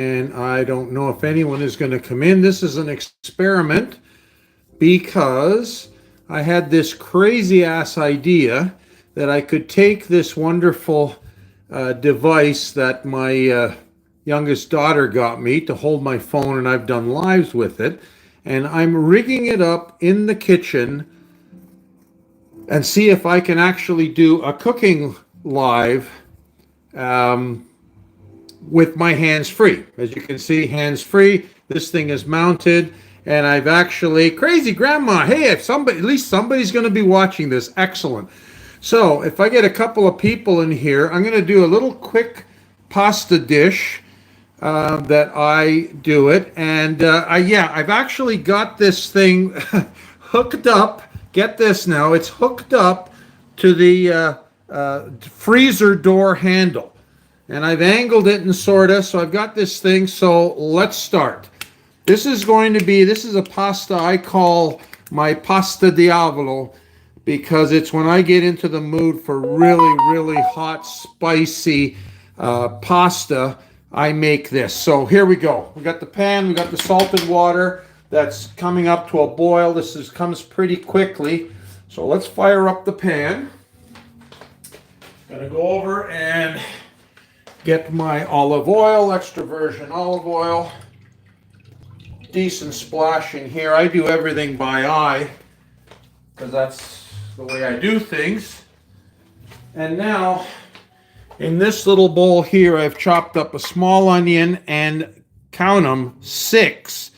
and I don't know if anyone is going to come in. This is an experiment because I had this crazy ass idea that I could take this wonderful device that my youngest daughter got me to hold my phone, and I've done lives with it. And I'm rigging it up in the kitchen and see if I can actually do a cooking live um, with my hands free. As you can see, hands free. This thing is mounted, and I've actually crazy grandma. Hey, if somebody, at least somebody's going to be watching this. Excellent. So if I get a couple of people in here, I'm going to do a little quick pasta dish that I do it, and I've actually got this thing hooked up. Get this now, it's hooked up to the freezer door handle, and I've angled it and sorta, so I've got this thing. So let's start. This is a pasta I call my pasta diavolo, because it's when I get into the mood for really, really hot, spicy pasta, I make this. So here we go. We got the pan, we got the salted water that's coming up to a boil. Comes pretty quickly. So let's fire up the pan. Gonna go over and get my olive oil, extra virgin olive oil. Decent splash in here. I do everything by eye because that's the way I do things. And now in this little bowl here, I've chopped up a small onion and, count them, 6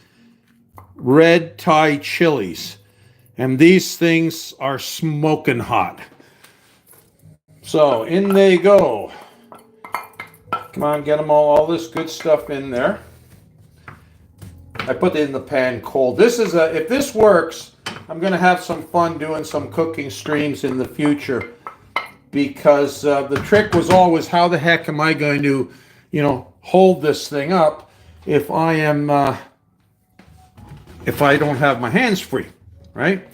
red Thai chilies. And these things are smoking hot. So in they go. Come on, get them all this good stuff in there. I put it in the pan cold. If this works, I'm going to have some fun doing some cooking streams in the future, because the trick was always, how the heck am I going to, hold this thing up if I don't have my hands free, right?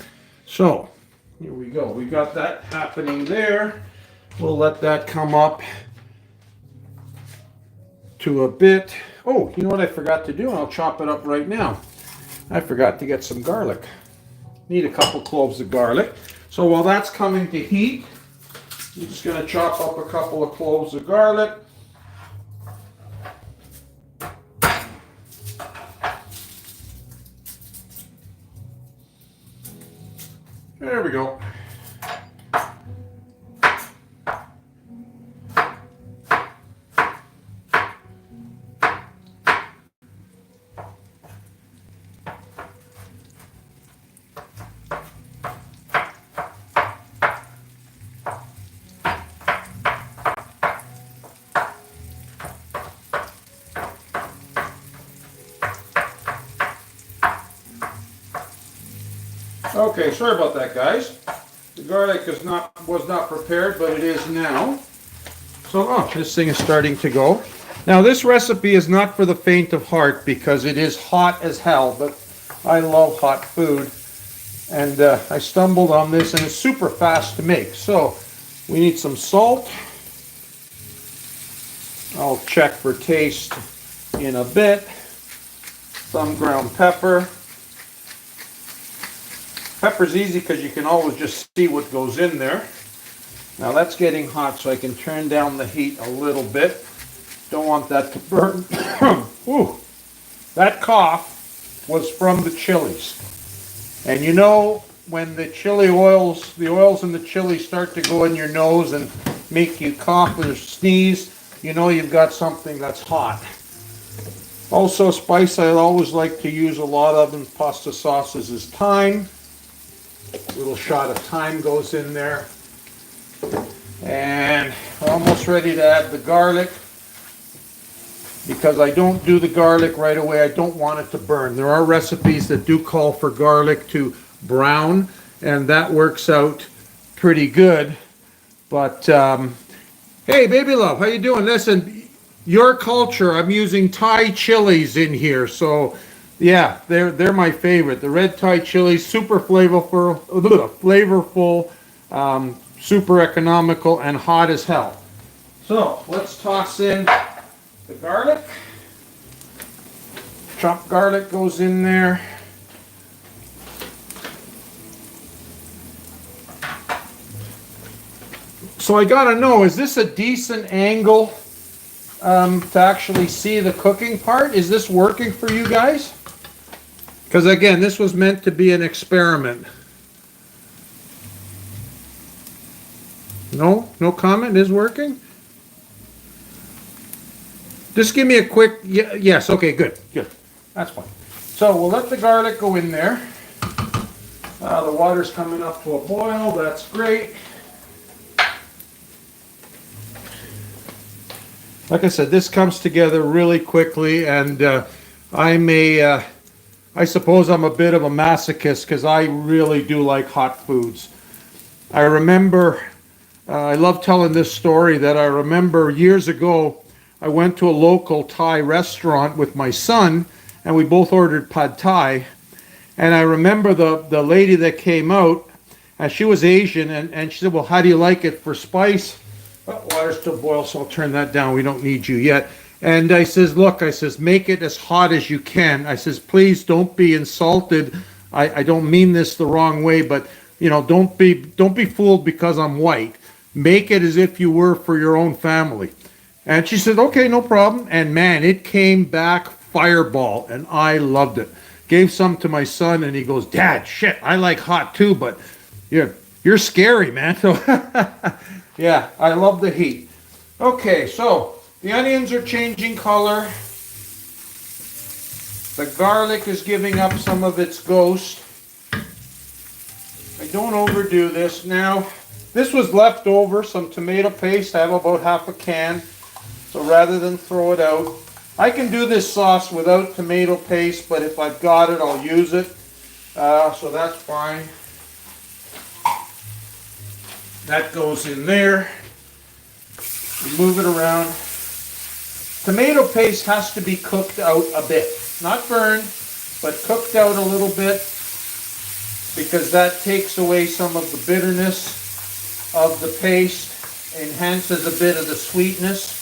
So here we go. We got that happening there. We'll let that come up to a bit. Oh, you know what I forgot to do? I'll chop it up right now. I forgot to get some garlic. Need a couple cloves of garlic. So while that's coming to heat, I'm just going to chop up a couple of cloves of garlic. There we go. Okay, sorry about that, guys. The garlic was not prepared, but it is now. So, this thing is starting to go. Now, this recipe is not for the faint of heart because it is hot as hell, but I love hot food. And I stumbled on this, and it's super fast to make. So, we need some salt. I'll check for taste in a bit. Some ground pepper. Pepper's easy because you can always just see what goes in there. Now that's getting hot, so I can turn down the heat a little bit. Don't want that to burn. Ooh, that cough was from the chilies. And you know, when the oils in the chili start to go in your nose and make you cough or sneeze, you know you've got something that's hot. Also, spice I always like to use a lot of in pasta sauces is thyme. A little shot of thyme goes in there. And almost ready to add the garlic. Because I don't do the garlic right away, I don't want it to burn. There are recipes that do call for garlic to brown, and that works out pretty good. But, hey, baby love, how you doing? Listen, your culture, I'm using Thai chilies in here, so yeah, they're my favorite. The red Thai chilies, super flavorful, super economical, and hot as hell. So let's toss in the garlic. Chopped garlic goes in there. So I gotta know, is this a decent angle to actually see the cooking part? Is this working for you guys? Because again, this was meant to be an experiment. No? No comment? Is working? Just give me a quick, yes, okay, good, good. That's fine. So we'll let the garlic go in there. The water's coming up to a boil, that's great. Like I said, this comes together really quickly, and I suppose I'm a bit of a masochist because I really do like hot foods. I remember, I love telling this story, that I remember years ago, I went to a local Thai restaurant with my son, and we both ordered pad Thai. And I remember the lady that came out, and she was Asian, and she said, well, how do you like it for spice? Well, water's still boiled, so I'll turn that down. We don't need you yet. And I says, look, I says, make it as hot as you can. I says, please don't be insulted. I don't mean this the wrong way, but you know, don't be fooled because I'm white. Make it as if you were for your own family. And she said, okay, no problem. And man, it came back fireball, and I loved it. Gave some to my son, and he goes, Dad, shit, I like hot too, but you're scary, man. So yeah, I love the heat. Okay, so the onions are changing color. The garlic is giving up some of its ghost. I don't overdo this. Now, this was left over, some tomato paste. I have about half a can. So rather than throw it out, I can do this sauce without tomato paste, but if I've got it, I'll use it. So that's fine. That goes in there. You move it around. Tomato paste has to be cooked out a bit. Not burned, but cooked out a little bit, because that takes away some of the bitterness of the paste, enhances a bit of the sweetness.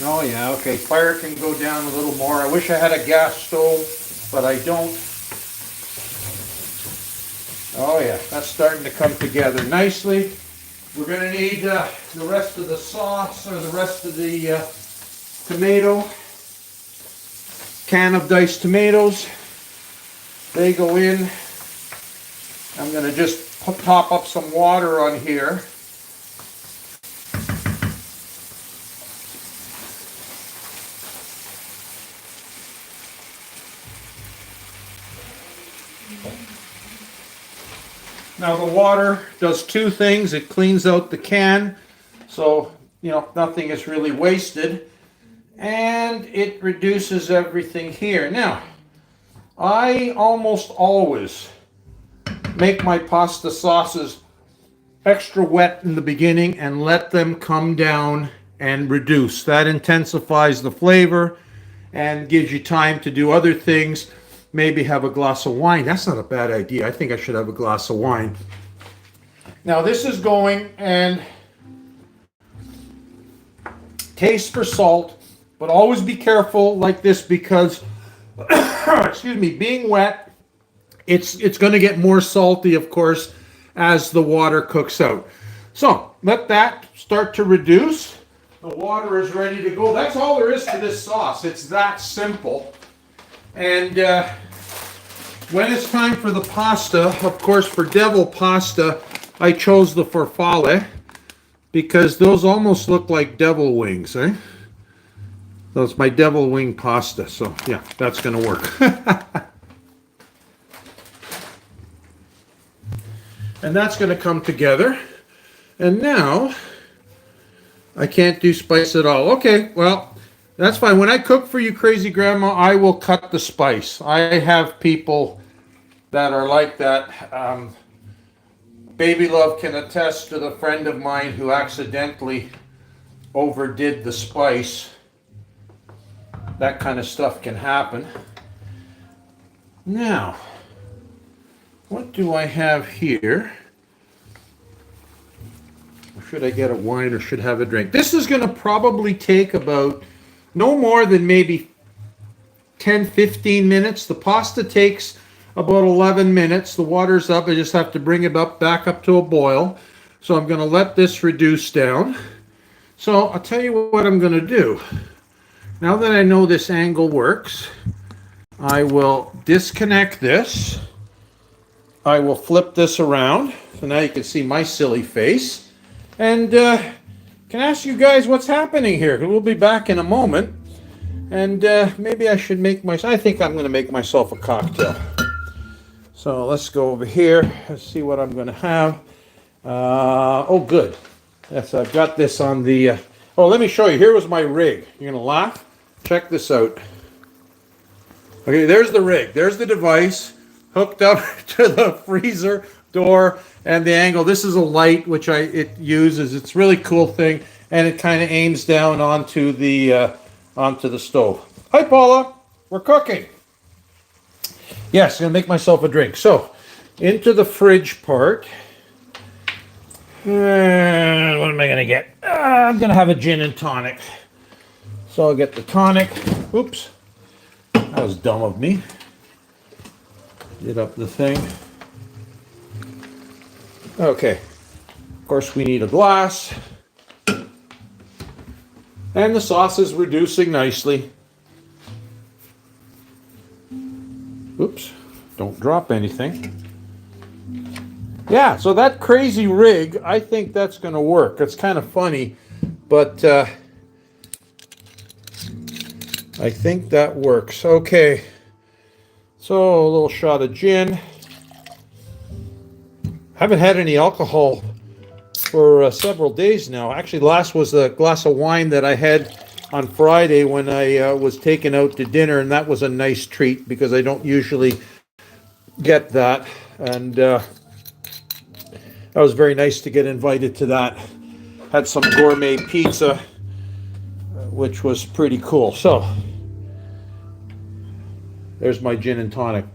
Oh yeah, okay, fire can go down a little more. I wish I had a gas stove, but I don't. Oh yeah, that's starting to come together nicely. We're going to need the rest of the sauce, or the rest of the tomato. Can of diced tomatoes. They go in. I'm going to just top up some water on here. Now the water does two things. It cleans out the can, so nothing is really wasted, and it reduces everything here. Now, I almost always make my pasta sauces extra wet in the beginning and let them come down and reduce. That intensifies the flavor and gives you time to do other things. Maybe have a glass of wine. That's not a bad idea. I think I should have a glass of wine. Now this is going, and taste for salt, but always be careful like this because, excuse me, being wet, it's going to get more salty, of course, as the water cooks out. So let that start to reduce. The water is ready to go. That's all there is to this sauce. It's that simple. And when it's time for the pasta, of course, for devil pasta, I chose the farfalle because those almost look like devil wings, eh? That's my devil wing pasta, so yeah, that's going to work. And that's going to come together. And now, I can't do spice at all. Okay, well, that's fine. When I cook for you, Crazy Grandma, I will cut the spice. I have people that are like that. Baby Love can attest to the friend of mine who accidentally overdid the spice. That kind of stuff can happen. Now, what do I have here? Should I get a wine or should have a drink? This is going to probably take about no more than maybe 10, 15 minutes. The pasta takes about 11 minutes. The water's up. I just have to bring it up back up to a boil. So I'm going to let this reduce down. So I'll tell you what I'm going to do. Now that I know this angle works, I will disconnect this. I will flip this around. So now you can see my silly face. And can ask you guys what's happening here. We'll be back in a moment. And maybe I should I think I'm going to make myself a cocktail. So let's go over here and see what I'm going to have. Oh, good. Yes, I've got this on the... oh, let me show you. Here was my rig. You're going to laugh? Check this out. Okay, there's the rig. There's the device hooked up to the freezer door and the angle. This is a light which it uses. It's a really cool thing, and it kind of aims down onto the stove. Hi, Paula. We're cooking. Yes, I'm going to make myself a drink. So, into the fridge part. What am I going to get? I'm going to have a gin and tonic. So I'll get the tonic. Oops. That was dumb of me. Get up the thing. Okay. Of course, we need a glass. And the sauce is reducing nicely. Oops. Don't drop anything. Yeah, so that crazy rig, I think that's going to work. It's kind of funny, but I think that works. Okay, so a little shot of gin. Haven't had any alcohol for several days now. Actually, last was a glass of wine that I had on Friday when I was taken out to dinner, and that was a nice treat because I don't usually get that. And that was very nice to get invited to that. Had some gourmet pizza, which was pretty cool. So, there's my gin and tonic.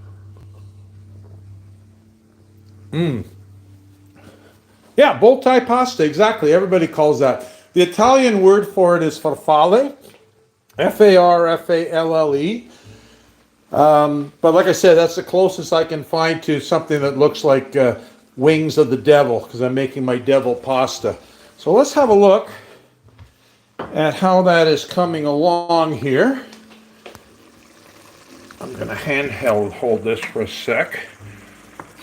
Yeah, bow tie pasta, exactly. Everybody calls that. The Italian word for it is farfalle, F-A-R-F-A-L-L-E. But like I said, that's the closest I can find to something that looks like wings of the devil, because I'm making my devil pasta. So let's have a look at how that is coming along here. I'm going to handheld hold this for a sec.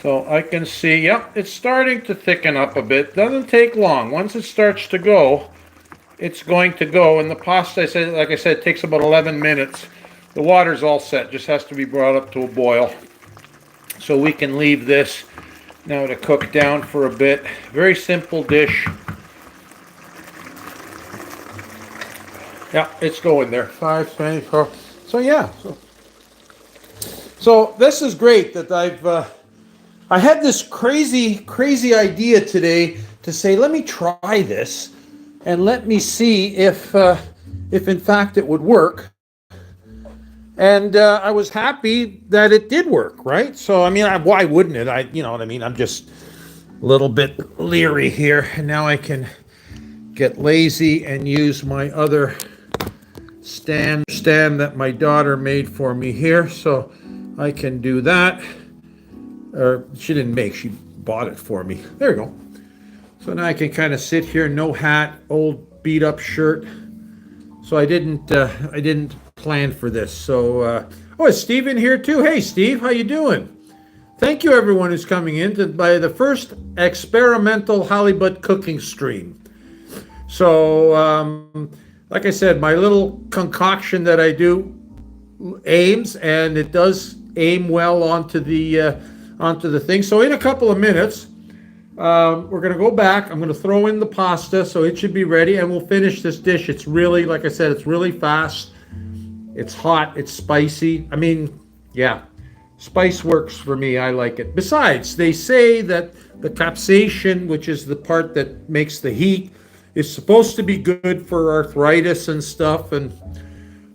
So I can see, yep, it's starting to thicken up a bit. Doesn't take long. Once it starts to go, it's going to go. And the pasta, like I said, takes about 11 minutes. The water's all set, just has to be brought up to a boil. So we can leave this now to cook down for a bit. Very simple dish. Yeah, it's going there. 524. So yeah. So this is great that I had this crazy idea today to say, let me try this and let me see if in fact it would work. And I was happy that it did work, right? So, I mean, why wouldn't it? You know what I mean? I'm just a little bit leery here. And now I can get lazy and use my other stand that my daughter made for me here. So I can do that. Or she didn't make, she bought it for me. There you go. So now I can kind of sit here, no hat, old beat up shirt. So I didn't plan for this. So, oh, is Steve in here too? Hey, Steve, how you doing? Thank you, everyone who's coming in to the first experimental halibut cooking stream. So, like I said, my little concoction that I do aims, and it does aim well onto the thing. So in a couple of minutes, we're going to go back. I'm going to throw in the pasta, so it should be ready, and we'll finish this dish. It's really, like I said, it's really fast. It's hot. It's spicy. I mean, yeah, spice works for me. I like it. Besides, they say that the capsaicin, which is the part that makes the heat, is supposed to be good for arthritis and stuff, and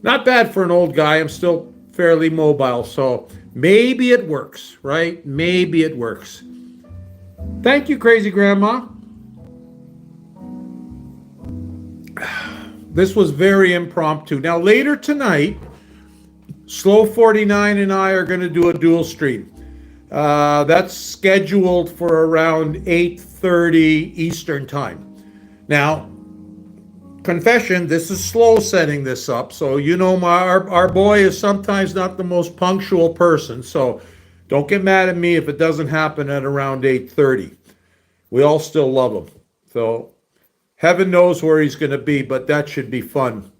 not bad for an old guy. I'm still fairly mobile, so maybe it works, right? Maybe it works. Thank you, Crazy Grandma. This was very impromptu. Now, later tonight, Slow 49 and I are going to do a dual stream. That's scheduled for around 8:30 Eastern time. Now, confession, this is Slow setting this up, so you know our boy is sometimes not the most punctual person, so don't get mad at me if it doesn't happen at around 8:30. We all still love him, so heaven knows where he's going to be, but that should be fun.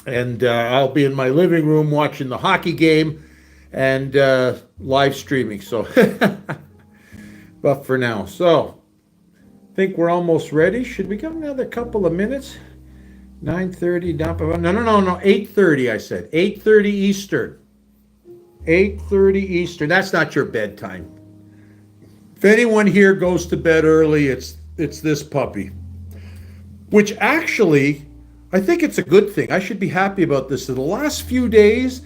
And I'll be in my living room watching the hockey game and live streaming. So, but for now, so I think we're almost ready. Should we give another couple of minutes? 9:30. No. 8:30. I said 8:30 Eastern. 8:30 Eastern. That's not your bedtime. If anyone here goes to bed early, it's this puppy. Which actually, I think it's a good thing. I should be happy about this. In the last few days,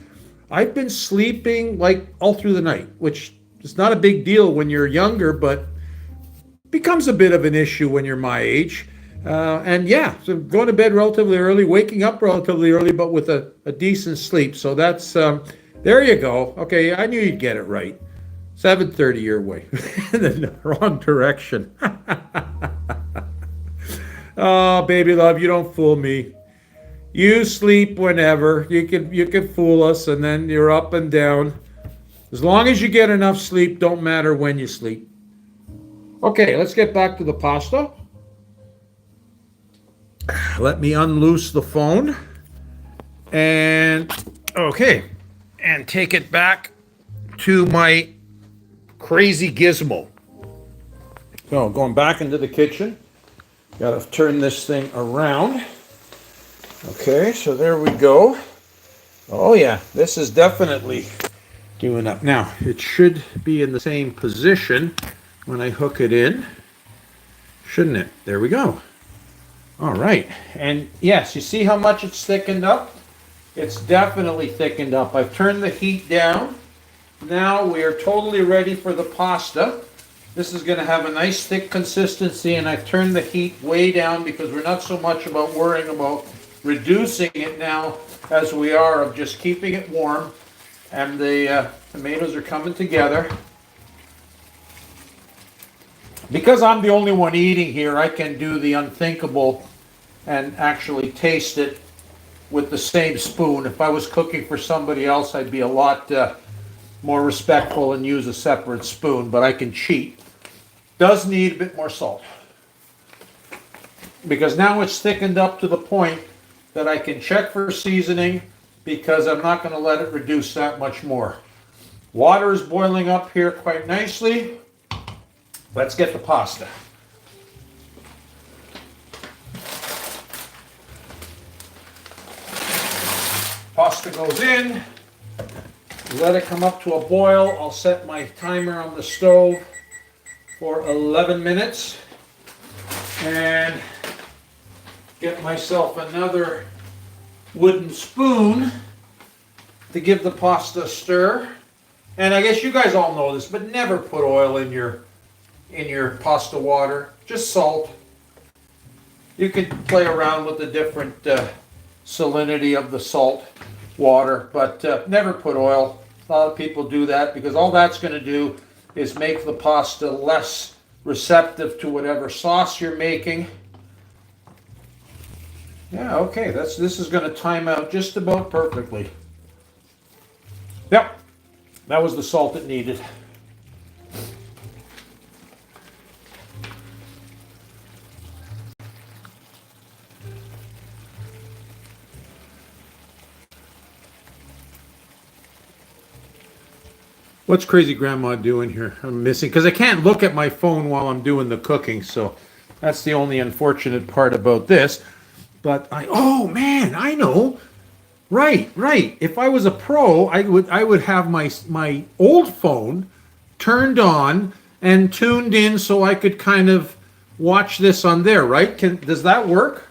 I've been sleeping like all through the night, which is not a big deal when you're younger, but becomes a bit of an issue when you're my age. And yeah, so going to bed relatively early, waking up relatively early, but with a decent sleep. So that's, there you go. Okay, I knew you'd get it right. 7:30 your way. In the wrong direction. Oh, baby love, you don't fool me. You sleep whenever. You can fool us, and then you're up and down. As long as you get enough sleep, don't matter when you sleep. Okay, let's get back to the pasta. Let me unloose the phone. And, okay, and take it back to my crazy gizmo. So, going back into the kitchen. Got to turn this thing around. Okay, so there we go. Oh yeah, this is definitely doing up. Now, it should be in the same position when I hook it in, shouldn't it? There we go. All right, and yes, you see how much it's thickened up? It's definitely thickened up. I've turned the heat down. Now we are totally ready for the pasta. This is going to have a nice thick consistency, and I've turned the heat way down because we're not so much about worrying about reducing it now as we are of just keeping it warm. And the tomatoes are coming together. Because I'm the only one eating here, I can do the unthinkable and actually taste it with the same spoon. If I was cooking for somebody else, I'd be a lot more respectful and use a separate spoon, but I can cheat. Does need a bit more salt. Because now it's thickened up to the point that I can check for seasoning because I'm not going to let it reduce that much more. Water is boiling up here quite nicely. Let's get the pasta. Pasta goes in. Let it come up to a boil. I'll set my timer on the stove for 11 minutes and get myself another wooden spoon to give the pasta a stir. And I guess you guys all know this, but never put oil in your pasta water, just salt. You can play around with the different salinity of the salt water, but never put oil. A lot of people do that because all that's going to do is make the pasta less receptive to whatever sauce you're making. Yeah, okay, this is going to time out just about perfectly. Yep, that was the salt it needed. What's crazy grandma doing here? I'm missing, because I can't look at my phone while I'm doing the cooking, so that's the only unfortunate part about this. But oh man, I know. Right. If I was a pro, I would have my old phone turned on and tuned in so I could kind of watch this on there, right? Does that work?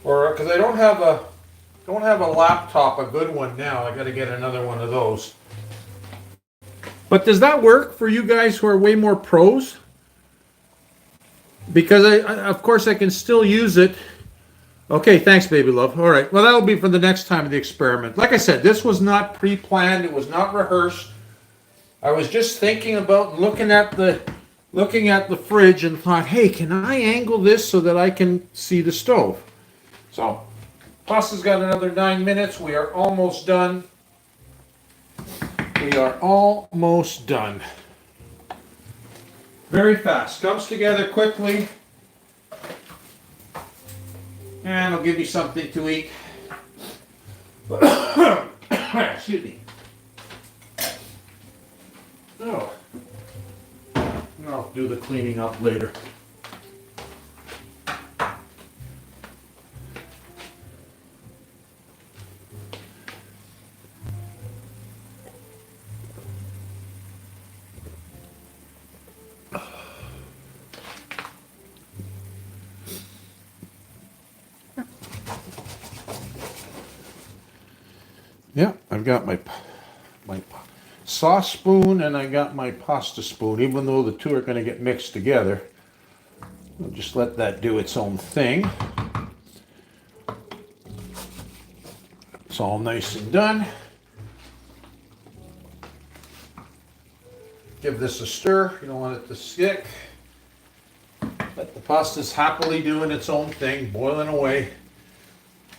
Or because I don't have a laptop, a good one now. I got to get another one of those. But does that work for you guys who are way more pros? Because of course I can still use it Okay, thanks, baby love. All right, well, that'll be for the next time of the experiment. Like I said, this was not pre-planned. It was not rehearsed. I was just thinking about looking at the fridge and thought, hey, can I angle this so that I can see the stove? So, pasta's got another 9 minutes. We are almost done. We are almost done. Very fast. Comes together quickly. And I'll give you something to eat. Excuse me. Oh. I'll do the cleaning up later. Yeah, I've got my sauce spoon and I got my pasta spoon, even though the two are going to get mixed together. I'll just let that do its own thing. It's all nice and done. Give this a stir. You don't want it to stick. Let the pasta's happily doing its own thing, boiling away.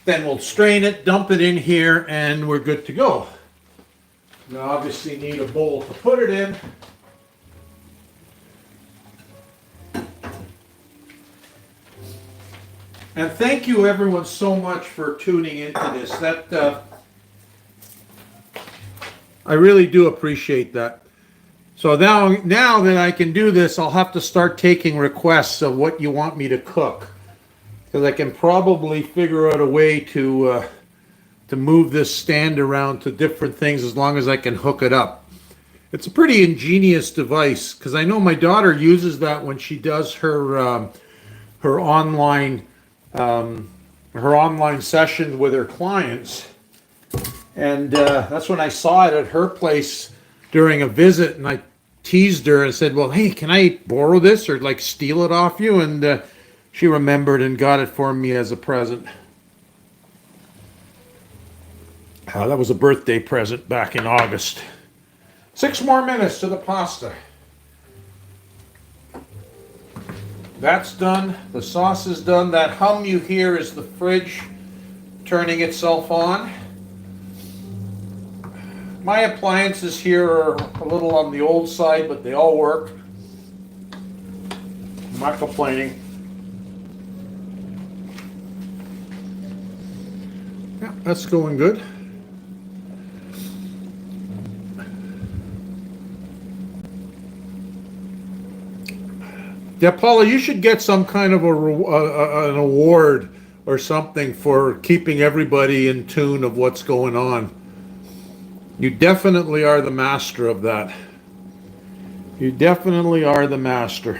Then we'll strain it, dump it in here, and we're good to go. We obviously need a bowl to put it in. And thank you everyone so much for tuning into this. I really do appreciate that. So now that I can do this, I'll have to start taking requests of what you want me to cook. Because I can probably figure out a way to move this stand around to different things as long as I can hook it up. It's a pretty ingenious device because I know my daughter uses that when she does her online session with her clients, and that's when I saw it at her place during a visit, and I teased her and said, "Well, hey, can I borrow this or like steal it off you?" And she remembered and got it for me as a present. That was a birthday present back in August. 6 more minutes to the pasta. That's done. The sauce is done. That hum you hear is the fridge turning itself on. My appliances here are a little on the old side, but they all work. I'm not complaining. Yeah, that's going good. Yeah, Paula, you should get some kind of an award or something for keeping everybody in tune of what's going on. You definitely are the master of that. You definitely are the master.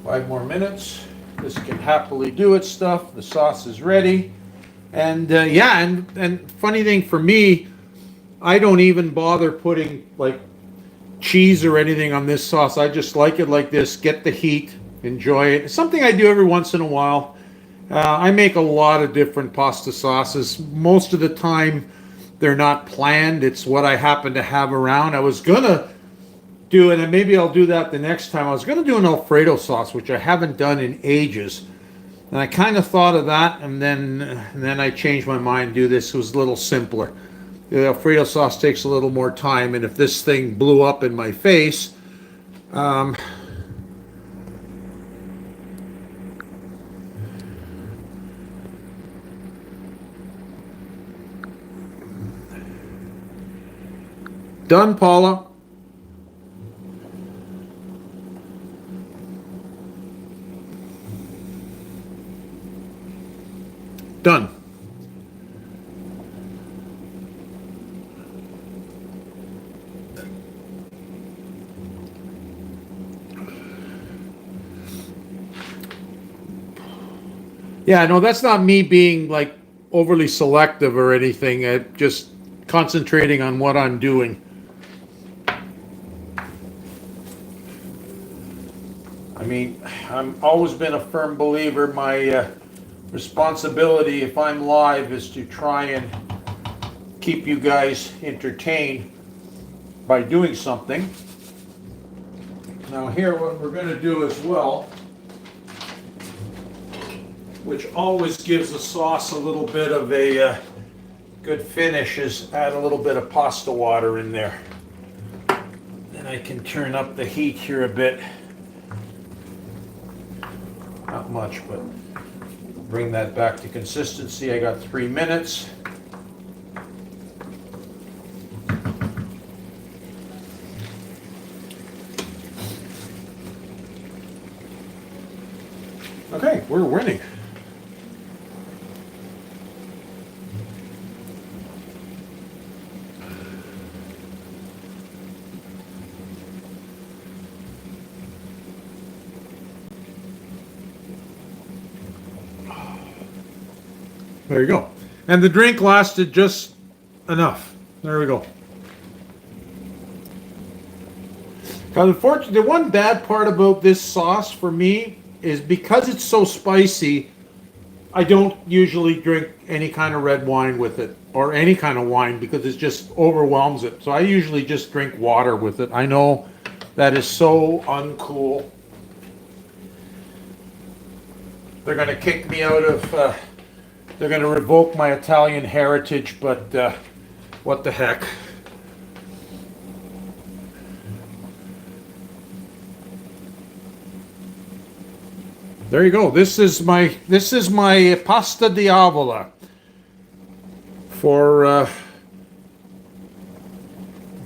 Five more minutes. This can happily do its stuff. The sauce is ready. And yeah, and funny thing for me, I don't even bother putting like cheese or anything on this sauce. I just like it like this. Get the heat, enjoy it. It's something I do every once in a while. I make a lot of different pasta sauces. Most of the time, they're not planned. It's what I happen to have around. I was gonna do it, and maybe I'll do that the next time. I was gonna do an Alfredo sauce, which I haven't done in ages. And I kind of thought of that, and then I changed my mind and do this. It was a little simpler. The Alfredo sauce takes a little more time, and if this thing blew up in my face, done, Paula. Done. Yeah, no, that's not me being like overly selective or anything. Just concentrating on what I'm doing. I mean, I've always been a firm believer. My responsibility, if I'm live, is to try and keep you guys entertained by doing something. Now here, what we're going to do as well, which always gives the sauce a little bit of a good finish, is add a little bit of pasta water in there. Then I can turn up the heat here a bit. Not much, but bring that back to consistency. I got 3 minutes. Okay, we're winning. There you go. And the drink lasted just enough. There we go. Now, unfortunately, the one bad part about this sauce for me is because it's so spicy, I don't usually drink any kind of red wine with it, or any kind of wine, because it just overwhelms it. So I usually just drink water with it. I know that is so uncool. They're going to kick me out of... they're going to revoke my Italian heritage, but what the heck. There you go. This is my pasta diavola for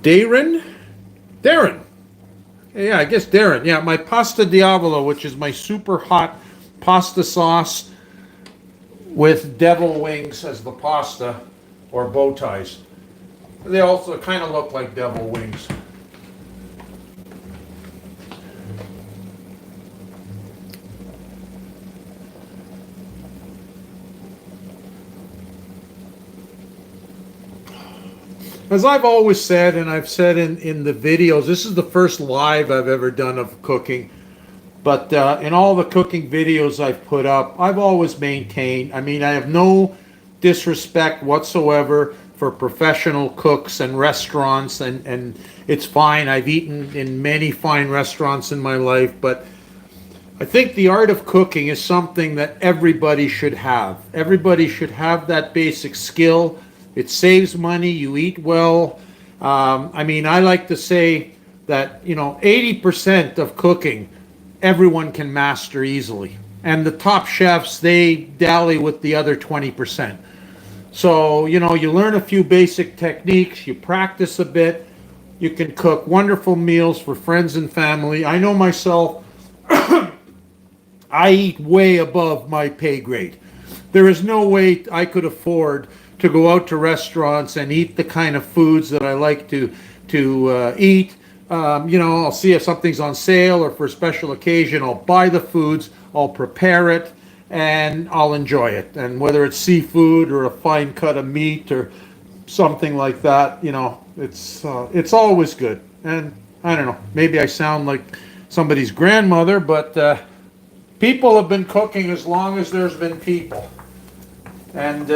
Darren. Yeah, I guess Darren. Yeah, my pasta diavola, which is my super hot pasta sauce with devil wings as the pasta, or bow ties. They also kind of look like devil wings. As I've always said, and I've said in the videos, this is the first live I've ever done of cooking. But in all the cooking videos I've put up, I've always maintained, I mean, I have no disrespect whatsoever for professional cooks and restaurants, and it's fine. I've eaten in many fine restaurants in my life, but I think the art of cooking is something that everybody should have. Everybody should have that basic skill. It saves money, you eat well. I mean, I like to say that, 80% of cooking, everyone can master easily. And the top chefs, they dally with the other 20%. So, you learn a few basic techniques, you practice a bit, you can cook wonderful meals for friends and family. I know myself, I eat way above my pay grade. There is no way I could afford to go out to restaurants and eat the kind of foods that I like to eat. I'll see if something's on sale, or for a special occasion, I'll buy the foods, I'll prepare it, and I'll enjoy it. And whether it's seafood or a fine cut of meat or something like that, it's always good. And I don't know, maybe I sound like somebody's grandmother, but people have been cooking as long as there's been people. And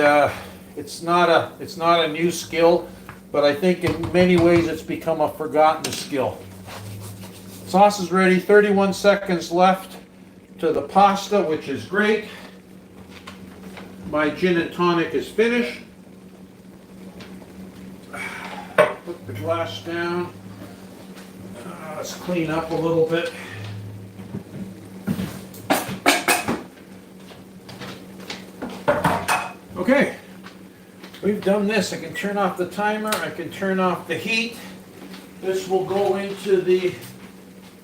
it's not a new skill, but I think in many ways it's become a forgotten skill. Sauce is ready. 31 seconds left to the pasta, which is great. My gin and tonic is finished. Put the glass down. Let's clean up a little bit. Okay. We've done this. I can turn off the timer. I can turn off the heat. This will go into the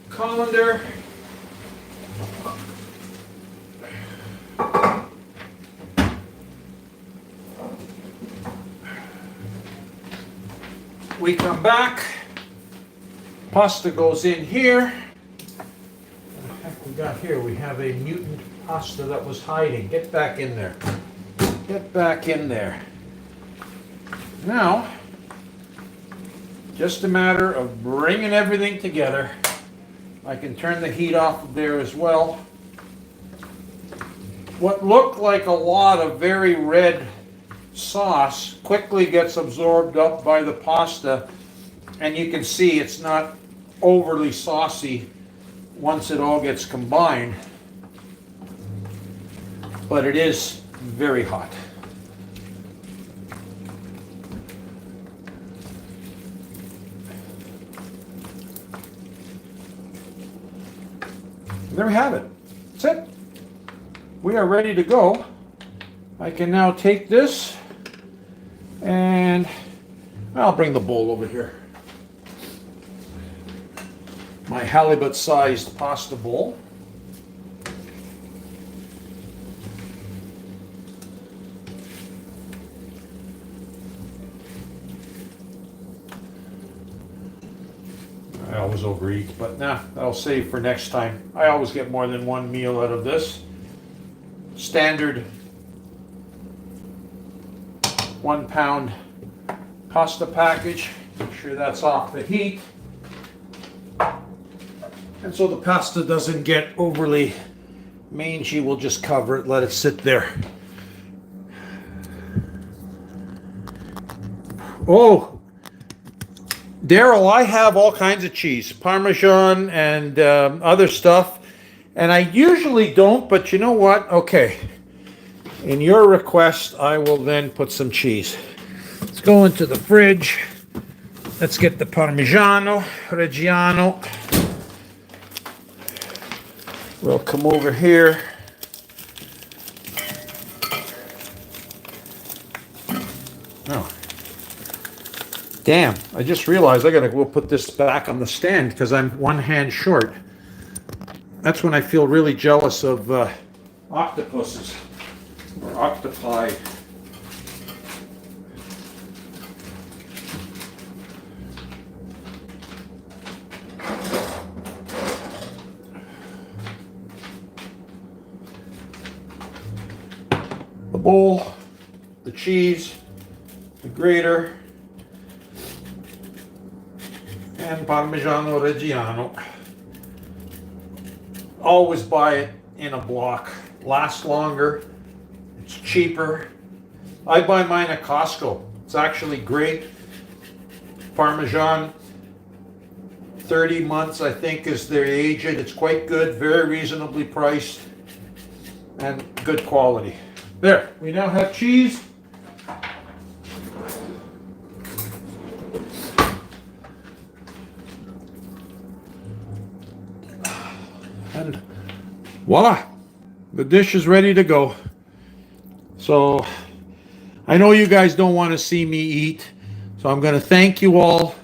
colander. We come back. Pasta goes in here. What the heck we got here? We have a mutant pasta that was hiding. Get back in there. Get back in there. Now, just a matter of bringing everything together. I can turn the heat off there as well. what looked like a lot of very red sauce quickly gets absorbed up by the pasta, and you can see it's not overly saucy once it all gets combined, but it is very hot. There we have it. That's it. We are ready to go. I can now take this and I'll bring the bowl over here. My halibut sized pasta bowl. I always overeat, but nah, I'll save for next time. I always get more than one meal out of this. Standard 1 pound pasta package. Make sure that's off the heat. And so the pasta doesn't get overly mangy, we'll just cover it, let it sit there. Oh, Daryl, I have all kinds of cheese, Parmesan and other stuff, and I usually don't, but you know what? Okay, in your request, I will then put some cheese. Let's go into the fridge. Let's get the Parmigiano Reggiano. We'll come over here. Oh. Damn, I just realized I gotta go put this back on the stand because I'm one hand short. That's when I feel really jealous of octopuses or octopi. The bowl, the cheese, the grater, and Parmigiano Reggiano. Always buy it in a block. Lasts longer. It's cheaper. I buy mine at Costco. It's actually great. Parmesan, 30 months I think is their age. It's quite good, very reasonably priced, and good quality. There, we now have cheese. And voila, the dish is ready to go. So I know you guys don't want to see me eat, so I'm going to thank you all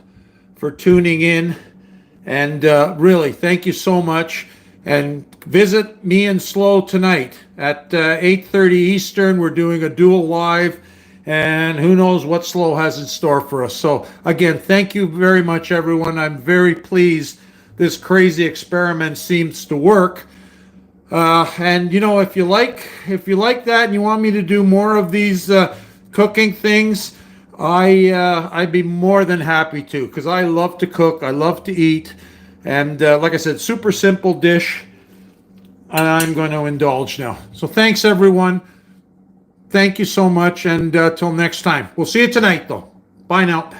for tuning in, and really thank you so much. And visit me and Slow tonight at 8:30 Eastern. We're doing a dual live, and who knows what Slow has in store for us. So again, thank you very much, everyone. I'm very pleased this crazy experiment seems to work. And you know, if you like that and you want me to do more of these cooking things, I'd be more than happy to, because I love to cook, I love to eat, and like I said, super simple dish, and I'm going to indulge now. So thanks everyone. Thank you so much, and till next time. We'll see you tonight though. Bye now.